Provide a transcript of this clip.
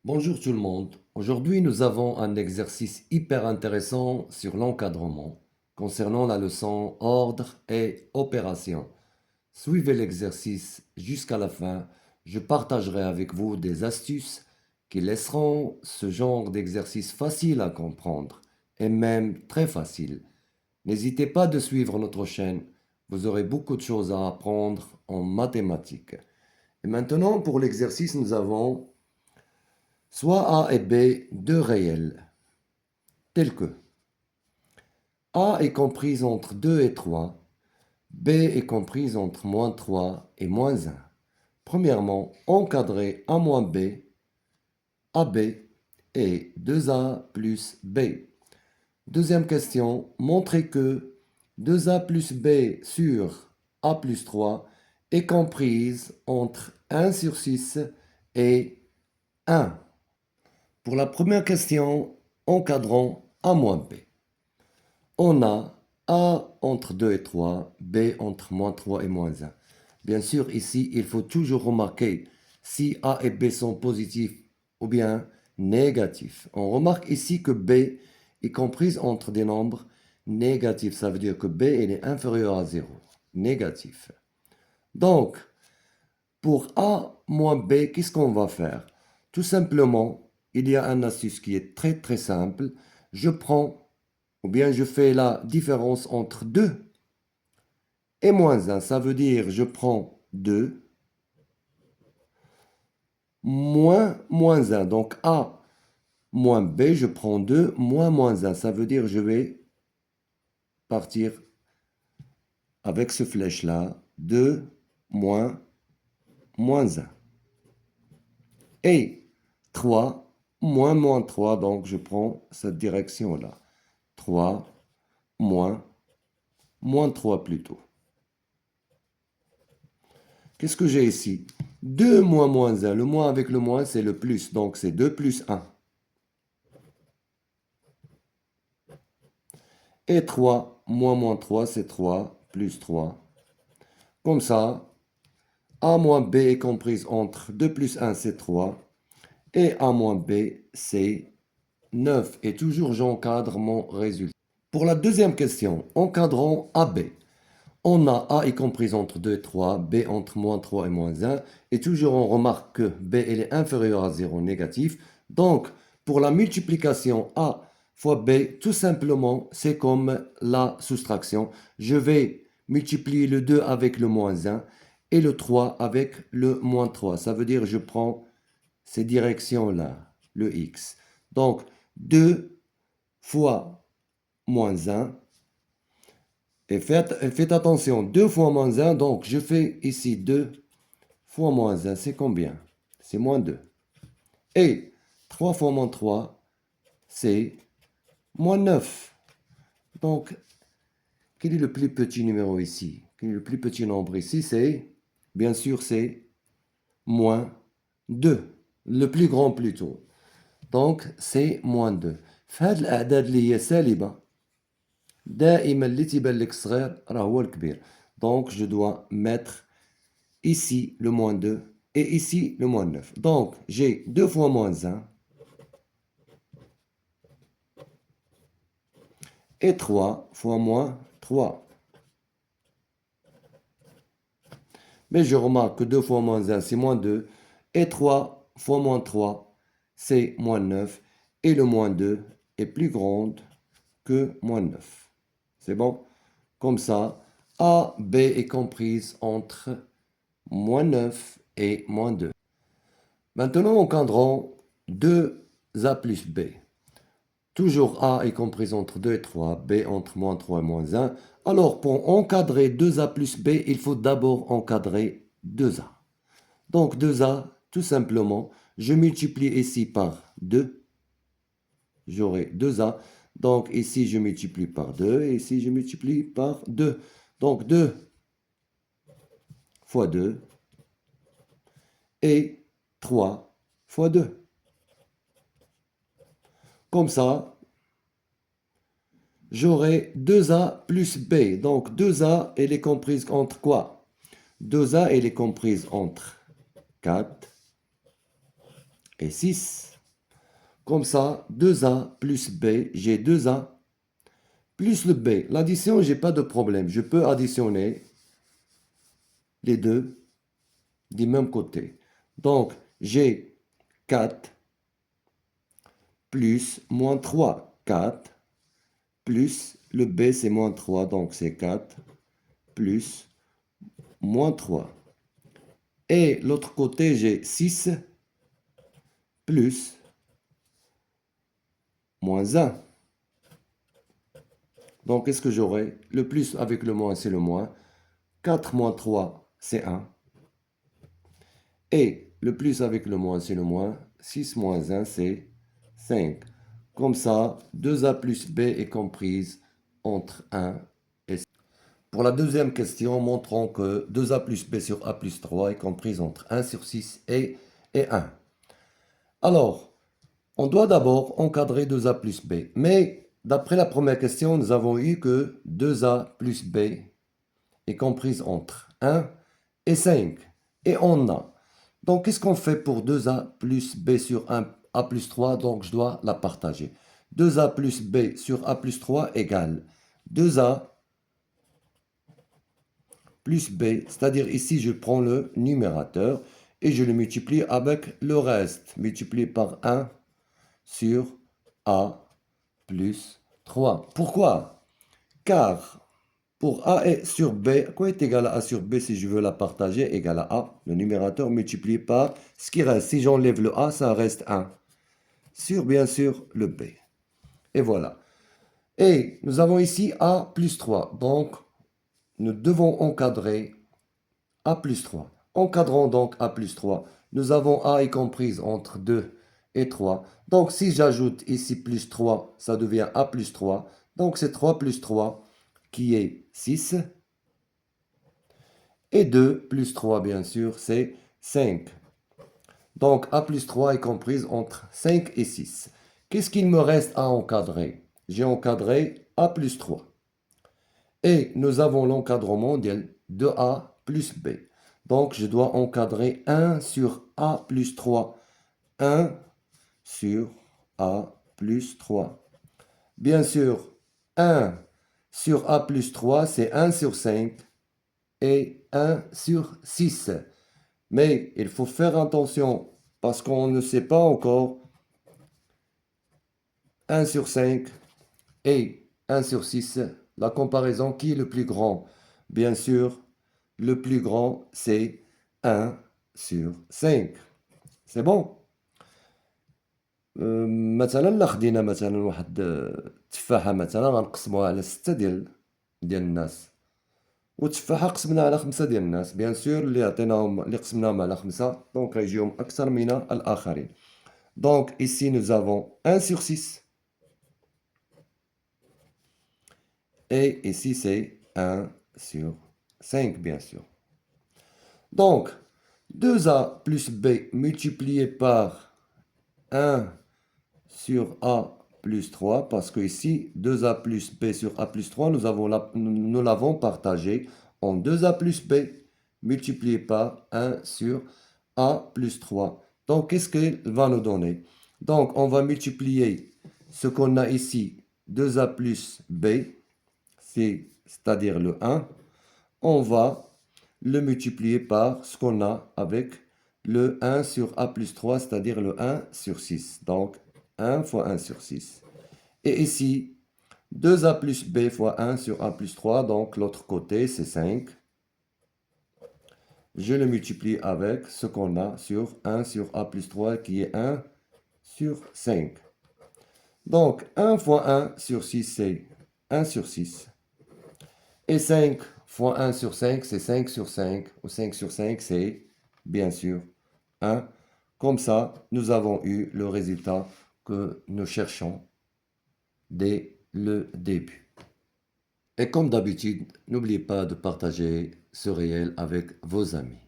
Bonjour tout le monde. Aujourd'hui, nous avons un exercice hyper intéressant sur l'encadrement concernant la leçon ordre et opération. Suivez l'exercice jusqu'à la fin. Je partagerai avec vous des astuces qui laisseront ce genre d'exercice facile à comprendre et même très facile. N'hésitez pas de suivre notre chaîne. Vous aurez beaucoup de choses à apprendre en mathématiques. Et maintenant, pour l'exercice, nous avons soit A et B, deux réels, tels que A est comprise entre 2 et 3, B est comprise entre moins 3 et moins 1. Premièrement, encadrer A moins B, AB et 2A plus B. Deuxième question, montrer que 2A plus B sur A plus 3 est comprise entre 1 sur 6 et 1. Pour la première question, encadrant A moins B. On a A entre 2 et 3, B entre moins 3 et moins 1. Bien sûr, ici, il faut toujours remarquer si A et B sont positifs ou bien négatifs. On remarque ici que B est comprise entre des nombres négatifs. Ça veut dire que B est inférieur à 0. Négatif. Donc, pour A moins B, qu'est-ce qu'on va faire? Tout simplement, il y a un astuce qui est très très simple. Je prends, ou bien je fais la différence entre 2 et moins 1. Ça veut dire je prends 2 moins 1. Donc A moins B, je prends 2 moins 1. Ça veut dire je vais partir avec ce flèche-là. 2 moins 1. Et 3 moins 3, donc je prends cette direction-là. 3 moins 3 plutôt. Qu'est-ce que j'ai ici? 2 moins 1. Le moins avec le moins, c'est le plus. Donc, c'est 2 plus 1. Et 3 moins 3, c'est 3 plus 3. Comme ça, A moins B est comprise entre 2 plus 1, c'est 3. Et A moins B, c'est 9. Et toujours, j'encadre mon résultat. Pour la deuxième question, encadrant AB. On a A est comprise entre 2 et 3, B entre moins 3 et moins 1. Et toujours, on remarque que B elle est inférieure à 0, négatif. Donc, pour la multiplication A fois B, tout simplement, c'est comme la soustraction. Je vais multiplier le 2 avec le moins 1 et le 3 avec le moins 3. Ça veut dire je prends ces directions-là, le X. Donc, 2 fois moins 1. Et faites attention, 2 fois moins 1, donc je fais ici 2 fois moins 1, c'est combien? C'est moins 2. Et 3 fois moins 3, c'est moins 9. Donc, quel est le plus petit numéro ici? Quel est le plus petit nombre ici? C'est, bien sûr, c'est moins 2. Le plus grand plutôt. Donc, c'est moins 2. فهاد الأعداد اللي هي سالبة دائما اللي تيبان لك صغير راه هو الكبير. Donc, je dois mettre ici le moins 2 et ici le moins 9. Donc, j'ai 2 fois moins 1 et 3 fois moins 3. Mais je remarque que 2 fois moins 1, c'est moins 2. Et 3 fois moins 3, c'est moins 9. Et le moins 2 est plus grande que moins 9. C'est bon? Comme ça, A, B est comprise entre moins 9 et moins 2. Maintenant, encadrons 2A plus B. Toujours A est comprise entre 2 et 3, B entre moins 3 et moins 1. Alors, pour encadrer 2A plus B, il faut d'abord encadrer 2A. Donc, 2A, tout simplement, je multiplie ici par 2. J'aurai 2A. Donc, ici, je multiplie par 2. Et ici, je multiplie par 2. Donc, 2 fois 2 et 3 fois 2. Comme ça, j'aurai 2A plus B. Donc 2A, elle est comprise entre quoi? 2A, elle est comprise entre 4 et 6. Comme ça, 2A plus B, j'ai 2A plus le B. L'addition, j'ai pas de problème. Je peux additionner les deux du même côté. Donc, j'ai 4 plus moins 3. 4 plus le B, c'est moins 3. Donc, c'est 4 plus moins 3. Et l'autre côté, j'ai 6 plus moins 1. Donc, qu'est-ce que j'aurai? Le plus avec le moins, c'est le moins. 4 moins 3, c'est 1. Et le plus avec le moins, c'est le moins. 6 moins 1, c'est 5. Comme ça, 2A plus B est comprise entre 1 et 5. Pour la deuxième question, montrons que 2A plus B sur A plus 3 est comprise entre 1 sur 6 et 1. Alors, on doit d'abord encadrer 2A plus B. Mais d'après la première question, nous avons eu que 2A plus B est comprise entre 1 et 5. Et on a. Donc, qu'est-ce qu'on fait pour 2A plus B sur 1, A plus 3? Donc, je dois la partager. 2A plus B sur A plus 3 égale 2A plus B. C'est-à-dire ici, je prends le numérateur et je le multiplie avec le reste. Multiplié par 1 sur A plus 3. Pourquoi? Car pour A et sur B, quoi est égal à A sur B si je veux la partager? Égal à A, le numérateur multiplié par ce qui reste. Si j'enlève le A, ça reste 1. Sur, bien sûr, le B. Et voilà. Et nous avons ici A plus 3. Donc, nous devons encadrer A plus 3. Encadrons donc A plus 3. Nous avons A est comprise entre 2 et 3. Donc, si j'ajoute ici plus 3, ça devient A plus 3. Donc, c'est 3 plus 3 qui est 6. Et 2 plus 3, bien sûr, c'est 5. Donc, A plus 3 est comprise entre 5 et 6. Qu'est-ce qu'il me reste à encadrer? J'ai encadré A plus 3. Et nous avons l'encadrement de A plus B. Donc, je dois encadrer 1 sur A plus 3. 1 sur A plus 3. Bien sûr, 1 sur A plus 3, c'est 1 sur 5 et 1 sur 6. Mais il faut faire attention parce qu'on ne sait pas encore 1 sur 5 et 1 sur 6. La comparaison, qui est le plus grand? Bien sûr, le plus grand, c'est 1 sur 5. C'est bon. مثلا لا خدينا مثلا واحد التفاحة مثلا غنقسموها على 6 ديال الناس والتفاحة قسمنا على 5 ديال الناس بيان سور اللي قسمناهم على 5 دونك غيجيهم أكثر من الآخرين. Donc ici nous avons 1 sur 6 et ici c'est 1 sur 5 bien sûr. Donc 2A plus B multiplié par 1 sur A plus 3 parce que ici 2A plus B sur A plus 3 nous l'avons partagé en 2A plus B multiplié par 1 sur A plus 3. Donc qu'est-ce qu'il va nous donner? Donc on va multiplier ce qu'on a ici 2A plus B, c'est-à-dire le 1. On va le multiplier par ce qu'on a avec le 1 sur A plus 3, c'est-à-dire le 1 sur 6. Donc 1 fois 1 sur 6. Et ici, 2A plus B fois 1 sur A plus 3, donc l'autre côté, c'est 5. Je le multiplie avec ce qu'on a sur 1 sur A plus 3, qui est 1 sur 5. Donc 1 fois 1 sur 6, c'est 1 sur 6. Et 5 fois 1 sur 5, c'est 5 sur 5. Ou 5 sur 5, c'est bien sûr 1. Comme ça, nous avons eu le résultat que nous cherchons dès le début. Et comme d'habitude, n'oubliez pas de partager ce réel avec vos amis.